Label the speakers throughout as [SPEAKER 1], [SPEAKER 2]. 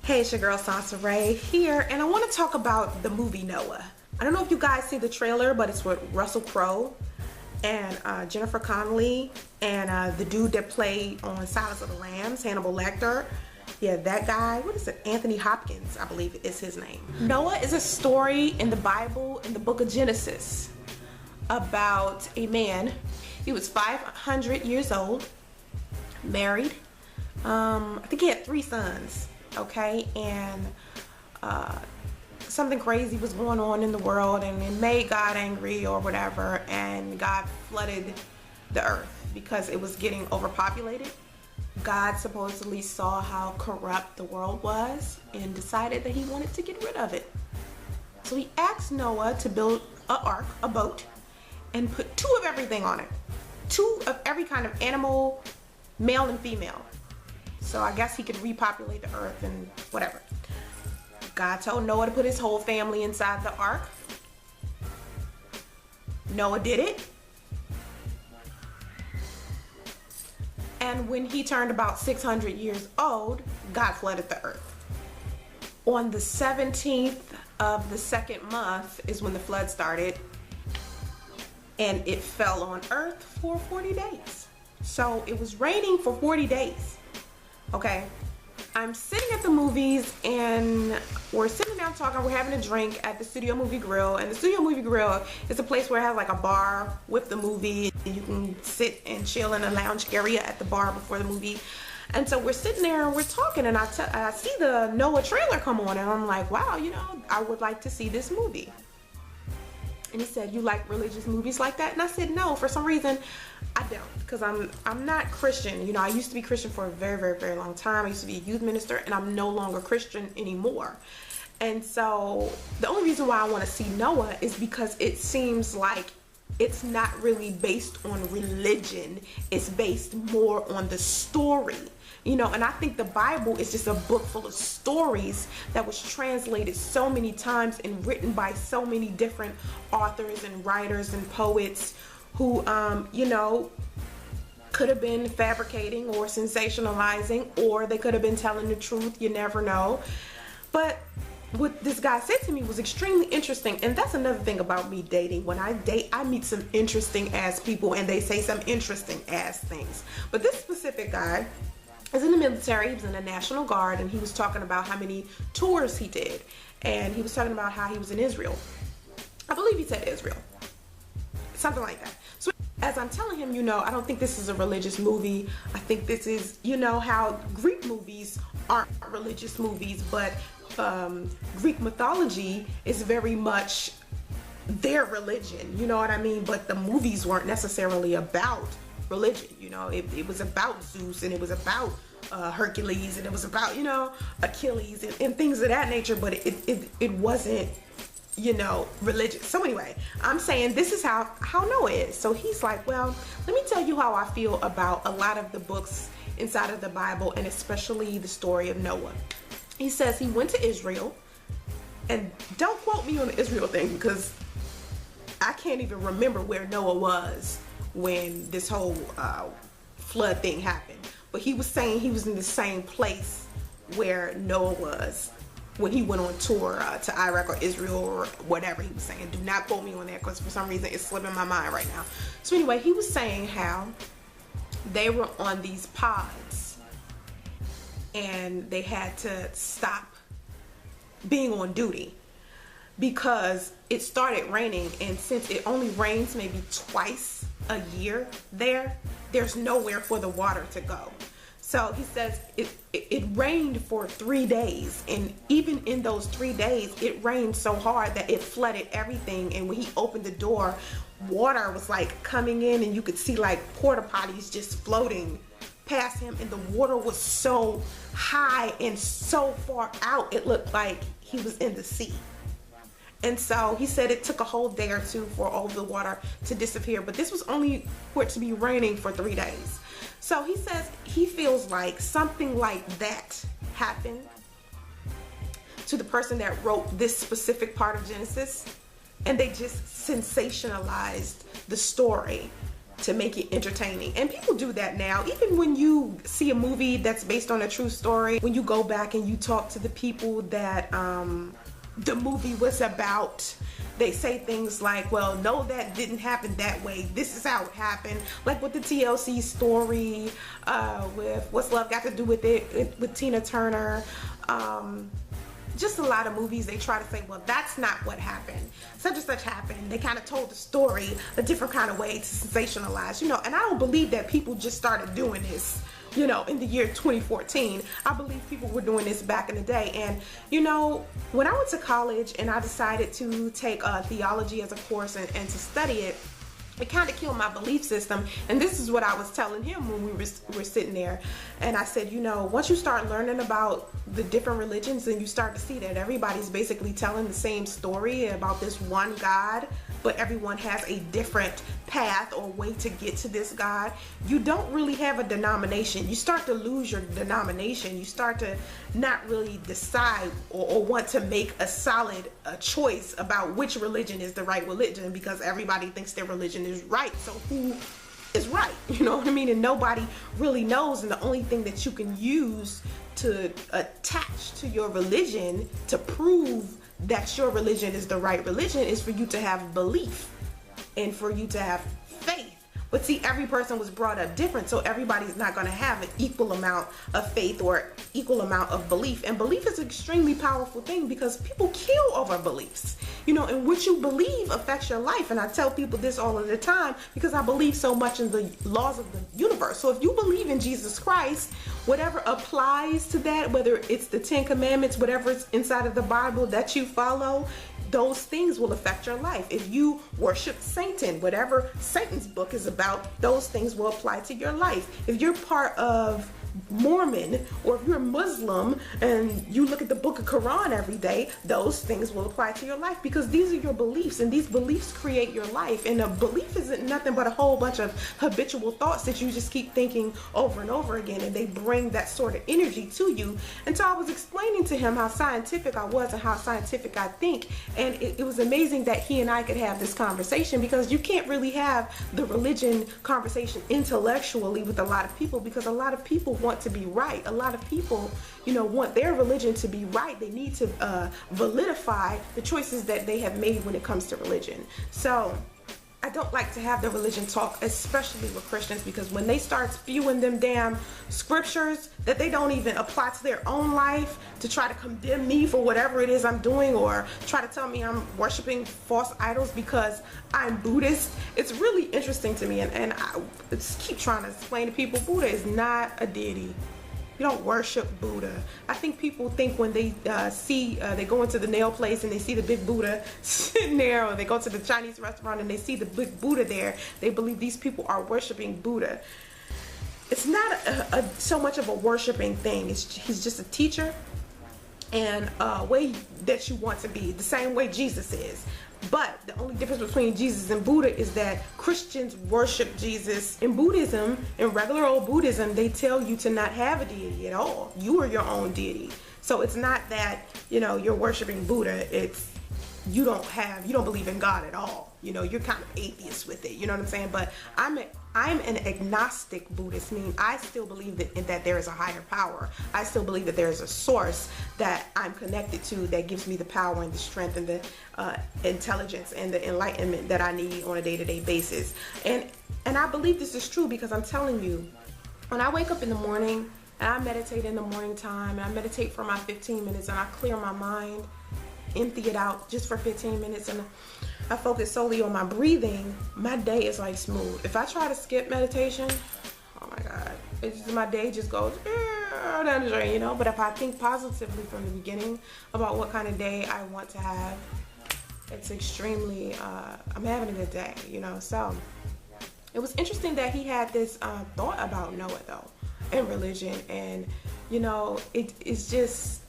[SPEAKER 1] Hey, it's your girl Soncerae here, and I want to talk about the movie Noah. I don't know if you guys see the trailer, but it's with Russell Crowe and Jennifer Connelly and the dude that played on Silence of the Lambs, Hannibal Lecter. Yeah, that guy. What is it? Anthony Hopkins, I believe is his name. Noah is a story in the Bible, in the book of Genesis, about a man. He was 500 years old, married. I think he had 3 sons. Okay, and something crazy was going on in the world, and it made God angry or whatever, and God flooded the earth because it was getting overpopulated. God supposedly saw how corrupt the world was and decided that he wanted to get rid of it. So he asked Noah to build an ark, a boat, and put 2 of everything on it. 2 of every kind of animal, male and female. So I guess he could repopulate the earth and whatever. God told Noah to put his whole family inside the ark. Noah did it. And when he turned about 600 years old, God flooded the earth. On the 17th of the 2nd month is when the flood started. And it fell on earth for 40 days. So it was raining for 40 days. Okay, I'm sitting at the movies and we're sitting down talking, we're having a drink at the Studio Movie Grill, and the Studio Movie Grill is a place where it has like a bar with the movie, and you can sit and chill in a lounge area at the bar before the movie. And so we're sitting there and we're talking, and I see the Noah trailer come on, and I'm like, wow, you know, I would like to see this movie. And he said, you like religious movies like that? And I said, no, for some reason I don't, because I'm not Christian. You know, I used to be Christian for a very, very, very long time. I used to be a youth minister, and I'm no longer Christian anymore. And so the only reason why I want to see Noah is because it seems like it's not really based on religion. It's based more on the story. You know, and I think the Bible is just a book full of stories that was translated so many times and written by so many different authors and writers and poets who, you know, could have been fabricating or sensationalizing, or they could have been telling the truth. You never know. But what this guy said to me was extremely interesting, and that's another thing about me dating. When I date, I meet some interesting ass people, and they say some interesting ass things. But this specific guy is in the military. He was in the National Guard, and he was talking about how many tours he did, and he was talking about how he was in Israel. I believe he said Israel, something like that. So as I'm telling him, you know, I don't think this is a religious movie. I think this is, you know, how Greek movies aren't religious movies, but Greek mythology is very much their religion, you know what I mean? But the movies weren't necessarily about religion, you know. It was about Zeus, and it was about Hercules, and it was about, you know, Achilles and things of that nature, but it wasn't, you know, religious. So anyway, I'm saying this is how Noah is. So he's like, well, let me tell you how I feel about a lot of the books inside of the Bible, and especially the story of Noah. He says he went to Israel, and don't quote me on the Israel thing, because I can't even remember where Noah was when this whole flood thing happened. But he was saying he was in the same place where Noah was when he went on tour to Iraq or Israel or whatever he was saying. Do not quote me on that, because for some reason it's slipping my mind right now. So anyway, he was saying how they were on these pods and they had to stop being on duty because it started raining, and since it only rains maybe twice a year there's nowhere for the water to go. So he says it rained for 3 days, and even in those 3 days it rained so hard that it flooded everything. And when he opened the door, water was like coming in, and you could see like porta potties just floating past him, and the water was so high and so far out it looked like he was in the sea. And so he said it took a whole day or 2 for all the water to disappear, but this was only for it to be raining for 3 days. So he says he feels like something like that happened to the person that wrote this specific part of Genesis, and they just sensationalized the story to make it entertaining. And people do that now. Even when you see a movie that's based on a true story, when you go back and you talk to the people that the movie was about, they say things like, well, no, that didn't happen that way. This is how it happened. Like with the TLC story, with What's Love Got to Do with It, with Tina Turner. Just a lot of movies, they try to say, well, that's not what happened. Such and such happened. They kind of told the story a different kind of way to sensationalize, you know. And I don't believe that people just started doing this, you know, in the year 2014. I believe people were doing this back in the day. And, you know, when I went to college and I decided to take theology as a course and to study it, it kind of killed my belief system. And this is what I was telling him when we were sitting there. And I said, you know, once you start learning about the different religions and you start to see that everybody's basically telling the same story about this one God, but everyone has a different path or way to get to this God, you don't really have a denomination. You start to lose your denomination. You start to not really decide or want to make a solid choice about which religion is the right religion, because everybody thinks their religion is right. So who is right? You know what I mean? And nobody really knows. And the only thing that you can use to attach to your religion to prove that your religion is the right religion is for you to have belief and for you to have faith. But see, every person was brought up different, so everybody's not going to have an equal amount of faith or equal amount of belief. And belief is an extremely powerful thing because people kill over beliefs. You know, and what you believe affects your life. And I tell people this all of the time because I believe so much in the laws of the universe. So if you believe in Jesus Christ, whatever applies to that, whether it's the 10 Commandments, whatever is inside of the Bible that you follow, those things will affect your life. If you worship Satan, whatever Satan's book is about, those things will apply to your life. If you're part of Mormon, or if you're Muslim and you look at the book of Quran every day, those things will apply to your life because these are your beliefs, and these beliefs create your life. And a belief isn't nothing but a whole bunch of habitual thoughts that you just keep thinking over and over again, and they bring that sort of energy to you. And so I was explaining to him how scientific I was and how scientific I think, and it was amazing that he and I could have this conversation, because you can't really have the religion conversation intellectually with a lot of people, because a lot of people want to be right. A lot of people, you know, want their religion to be right. They need to validify the choices that they have made when it comes to religion. So I don't like to have the religion talk, especially with Christians, because when they start spewing them damn scriptures that they don't even apply to their own life to try to condemn me for whatever it is I'm doing, or try to tell me I'm worshiping false idols because I'm Buddhist, it's really interesting to me. And I just keep trying to explain to people, Buddha is not a deity. You don't worship Buddha. I think people think when they they go into the nail place and they see the big Buddha sitting there, or they go to the Chinese restaurant and they see the big Buddha there, they believe these people are worshiping Buddha. It's not so much of a worshiping thing. He's just a teacher and a way that you want to be, the same way Jesus is. But the only difference between Jesus and Buddha is that Christians worship Jesus. In Buddhism, in regular old Buddhism, they tell you to not have a deity at all. You are your own deity. So it's not that, you know, you're worshiping Buddha. It's you don't believe in God at all. You know, you're kind of atheist with it. You know what I'm saying? But I'm an agnostic Buddhist, meaning I still believe that there is a higher power. I still believe that there is a source that I'm connected to that gives me the power and the strength and the intelligence and the enlightenment that I need on a day-to-day basis. And I believe this is true because I'm telling you, when I wake up in the morning and I meditate in the morning time, and I meditate for my 15 minutes and I clear my mind, empty it out just for 15 minutes, and I focus solely on my breathing, my day is like smooth. If I try to skip meditation, oh my God, my day just goes down the drain, you know. But if I think positively from the beginning about what kind of day I want to have, it's extremely, I'm having a good day, you know. So it was interesting that he had this thought about Noah though, and religion, and you know, it's just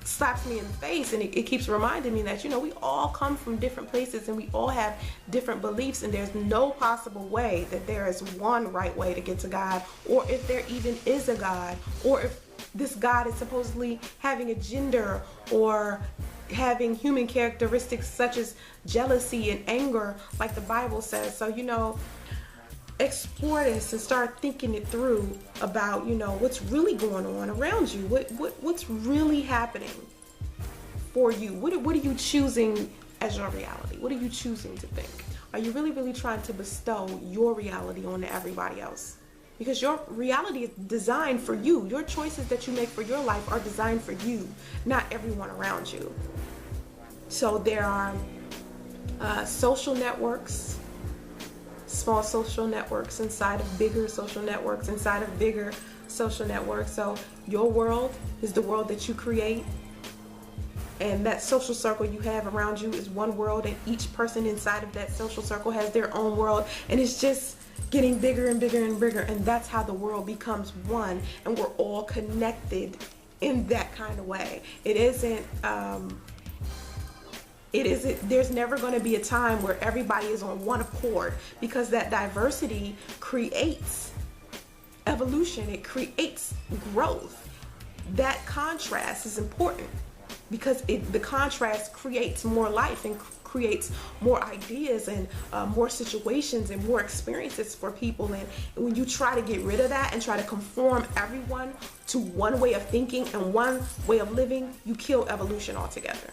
[SPEAKER 1] slaps me in the face, and it keeps reminding me that, you know, we all come from different places and we all have different beliefs, and there's no possible way that there is one right way to get to God, or if there even is a God, or if this God is supposedly having a gender or having human characteristics such as jealousy and anger like the Bible says. So, you know, explore this and start thinking it through about, what's really going on around you. What's really happening for you? What are you choosing as your reality? What are you choosing to think? Are you really, really trying to bestow your reality on everybody else? Because your reality is designed for you. Your choices that you make for your life are designed for you, not everyone around you. So there are social networks, small social networks inside of bigger social networks, inside of bigger social networks. So your world is the world that you create. And that social circle you have around you is one world, and each person inside of that social circle has their own world, and it's just getting bigger and bigger and bigger, and that's how the world becomes one, and we're all connected in that kind of way. There's never going to be a time where everybody is on one accord, because that diversity creates evolution, it creates growth. That contrast is important, because the contrast creates more life and creates more ideas and more situations and more experiences for people. And when you try to get rid of that and try to conform everyone to one way of thinking and one way of living, you kill evolution altogether.